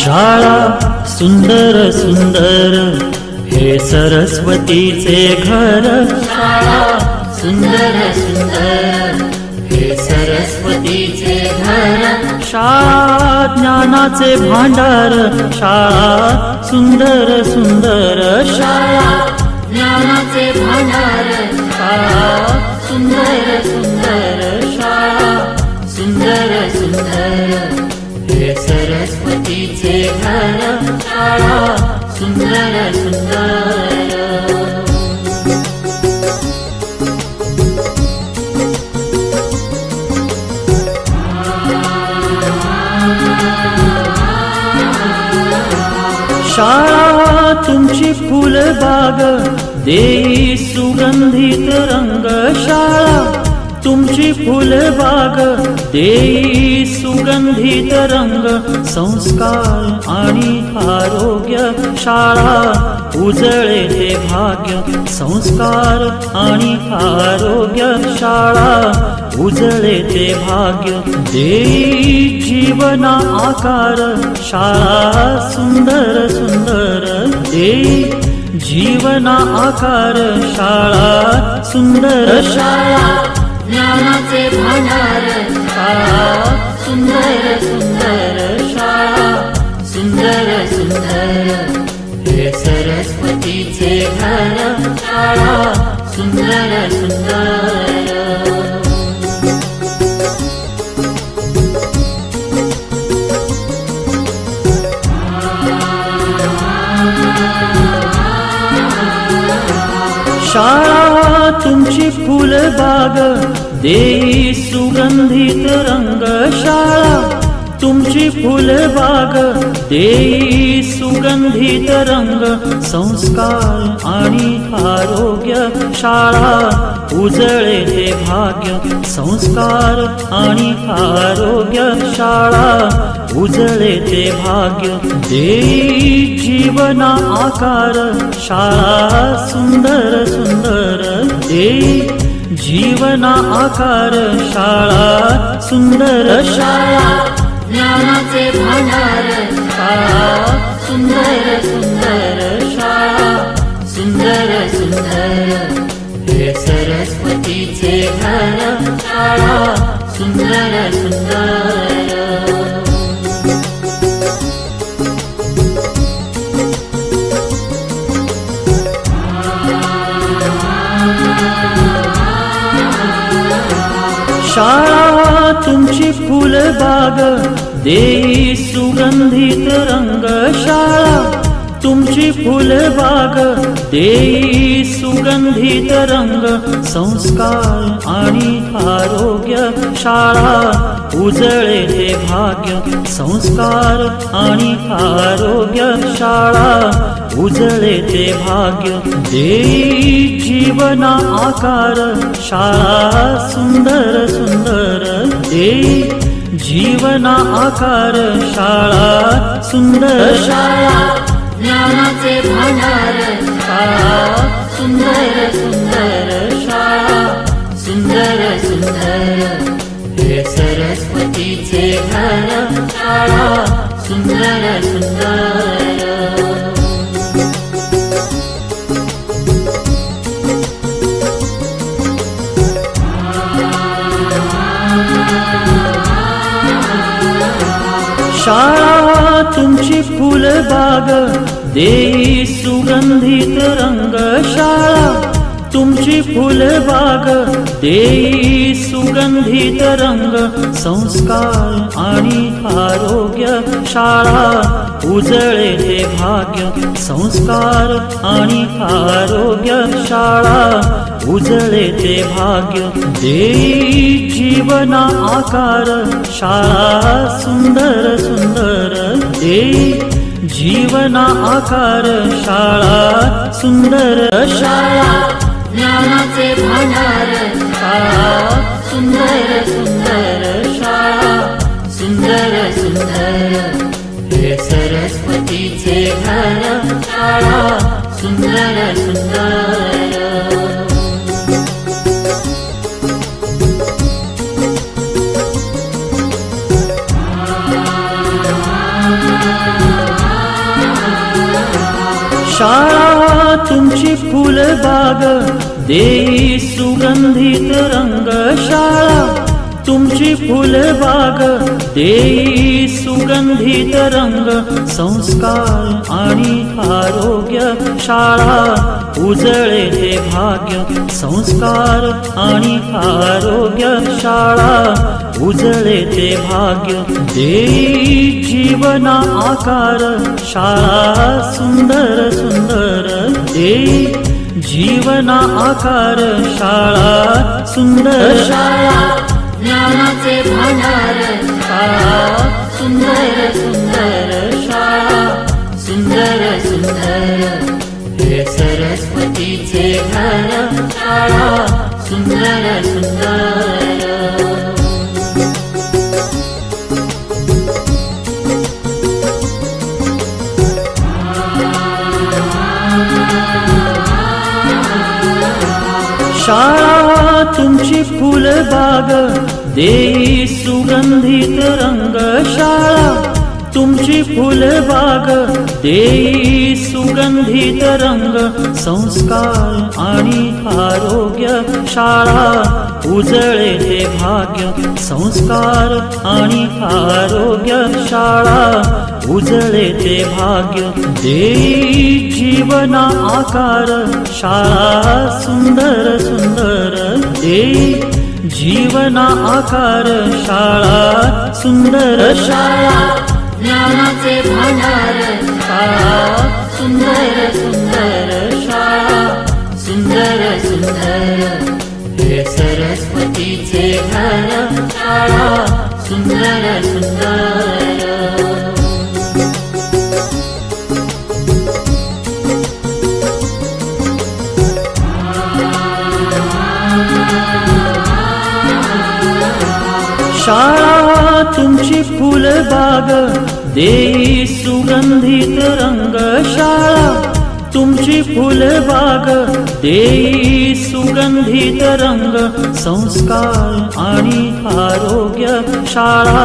शाळा सुंदर सुंदर हे सरस्वतीचे घर। शाळा सुंदर सुंदर हे सरस्वतीचे घर। शाळा ज्ञानाचे भांडार। शाळा सुंदर सुंदर शाळा ज्ञानाचे भांडार। शाळा सुंदर सुंदर शाळा सुंदर सुंदर हे सरस्वतीचे घर। शाळा सुंदर सुंदर। शाळा तुमची फुलबाग देई सुगंधित रंग। शाळा तुमची फुलबाग देई सुगंधित रंग। संस्कार आणि आरोग्य शाळा उजळे ते भाग्य। संस्कार आणि आरोग्य शाळा उजळे ते भाग्य। देई जीवना आकार शाळा सुंदर सुंदर देई जीवना आकार। शाळा सुंदर शाळा ज्ञानाचे भांडार। शाळा सुंदर सुंदर शाळा सुंदर सुंदर हे सरस्वतीचे घर। शाळा सुंदर सुंदर। शाळा तुमची फुलबाग देई सुगंधित रंग। शाळा तुमची फुलबाग देई सुगंधित रंग। संस्कार आणि आरोग्य शाळा उजळे ते भाग्य। संस्कार आणि आरोग्य शाळा उजळे ते भाग्य। देई जीवना आकार शाळा सुंदर सुंदर देई जीवना आकार। शाळा सुंदर शाळा ज्ञानाचे भांडार। शाळा सुंदर सुंदर शाळा सुंदर सुंदर हे सरस्वतीचे घर। शाळा सुंदर सुंदर। शाळा तुमची फुलबाग देई सुगंधित रंग। शाळा तुमची फुलबाग देई सुगंधित रंग। संस्कार आणि आरोग्य शाळा उजळे ते भाग्य। संस्कार आणि आरोग्य शाळा उजळे ते भाग्य। देई जीवना आकार शाळा सुंदर सुंदर देई जीवना आकार। शाळा सुंदर शाळा ज्ञानाचे भांडार। शाळा सुंदर सुंदर शाळा सुंदर सुंदर हे सरस्वतीचे घर। शाळा सुंदर सुंदर। शाळा तुमची फुलबाग देई सुगंधित रंग। शाळा तुमची फुलबाग देई सुगंधित रंग। संस्कार आणि आरोग्य शाळा उजळे ते भाग्य। संस्कार आणि आरोग्य शाळा उजळे ते भाग्य। देई जीवना आकार शाळा सुंदर सुंदर देई जीवना आकार। शाळा सुंदर शाळा ज्ञानाचे भांडार। शाळा सुंदर सुंदर शाळा सुंदर सुंदर हे सरस्वतीचे घर। शाळा सुंदर सुंदर। Thank you. तुमची फुलबाग देई सुगंधित रंग शाळा तुमची फुलबाग देई सुगंधित रंग संस्कार आणि आरोग्य शाळा उजळे ते भाग्य संस्कार आणि आरोग्य शाळा उजळे ते भाग्य देई जीवना आकार शाळा सुंदर सुंदर देई जीवना आकार शाळा सुंदर शाळा ज्ञानाचे भांडार शाळा सुंदर सुंदर शाळा सुंदर सुंदर हे सरस्वतीचे घर शाळा सुंदर सुंदर शाळा तुमची फुलबाग देई सुगंधित रंग शाळा तुमची फुलबाग देई सुगंधित रंग संस्कार आणि आरोग्य शाळा उजळे ते भाग्य संस्कार आणि आरोग्य शाळा उजळे ते भाग्य देई जीवना आकार शाळा सुंदर सुंदर देई जीवना आकार शाळा सुंदर शाळा ज्ञानाचे भांडार शाळा सुंदर सुंदर शाळा सुंदर सुंदर हे सरस्वतीचे घर शाळा सुंदर सुंदर शाळा तुमची फुलबाग देई सुगंधित रंग शाळा तुमची फुलबाग देई सुगंधित रंग संस्कार आणि आरोग्य शाळा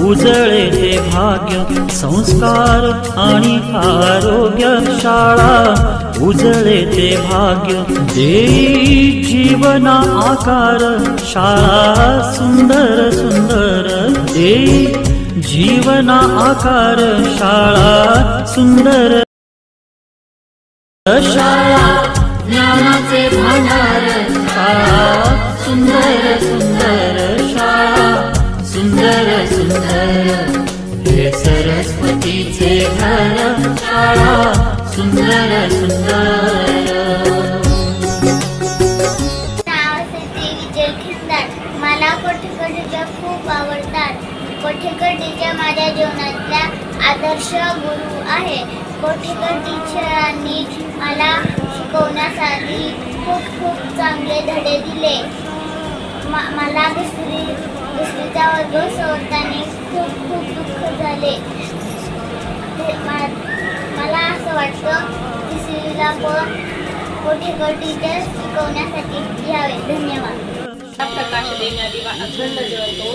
उजळे ते भाग्य संस्कार आणि आरोग्य शाळा उजळे ते भाग्य देई जीवना आकार शाळा सुंदर सुंदर देई जीवना आकार शाळा सुंदर शाळा ज्ञानाचे भांडार शाळा सुंदर सुंदर शाळा सुंदर सुंदर हे सरस्वतीचे घर शाळा सुंदर सुंदर मला कोठेकर खूप आवडतात. कोठेकर टीचर माझ्या जीवनातल्या आदर्श गुरु आहे. कोठेकर टीचरांनी मला शिकवण्यासाठी खूप खूप चांगले धडे दिले. मला दुसरीचा वर्ग सोडताना खूप खूप दुःख झाले. मला असं वाटतं तिसरीला पण कोठेकर टीचर शिकवण्यासाठी यावे. धन्यवाद. प्रकाश देण्या दिवा अखंड जळतो,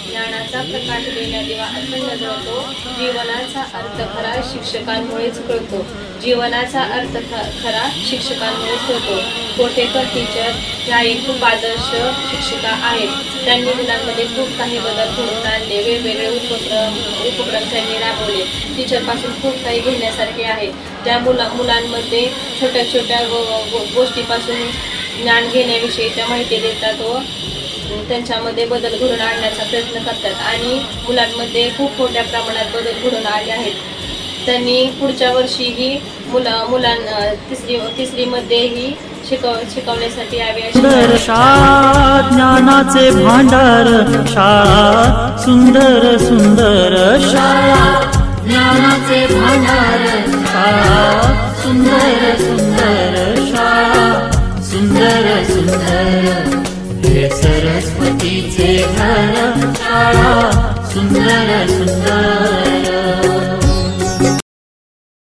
ज्ञानाचा प्रकाश देण्या दिवा अखंड जळतो. जीवनाचा अर्थ खरा शिक्षकांमुळेच कळतो. जीवनाचा अर्थ खरा शिक्षकांमुळेच कळतो. कोठेकर टीचर ह्या एक खूप आदर्श शिक्षिका आहेत. त्यांनी मुलांमध्ये खूप काही बदल घडवून आणले. वेगवेगळे उपक्रम त्यांनी राबवले. टीचरपासून खूप काही घेण्यासारखे आहे. त्या मुलांमध्ये छोट्या छोट्या गोष्टीपासून ज्ञान घेण्याविषयी त्या माहिती देतात व त्यांच्यामध्ये बदल घडवून आणण्याचा प्रयत्न करतात आणि मुलांमध्ये खूप मोठ्या प्रमाणात बदल घडवून आले आहेत. त्यांनी पुढच्या वर्षीही तिसरीमध्येही शिकवण्यासाठी यावे. शाळा ज्ञानाचे भांडार शाळा सुंदर सुंदर शाळा ज्ञानाचे भांडार शाळा सुंदर सुंदर शाळा सुंदर सुंदर हे सरस्वतीचे घर शाळा सुंदर सुंदर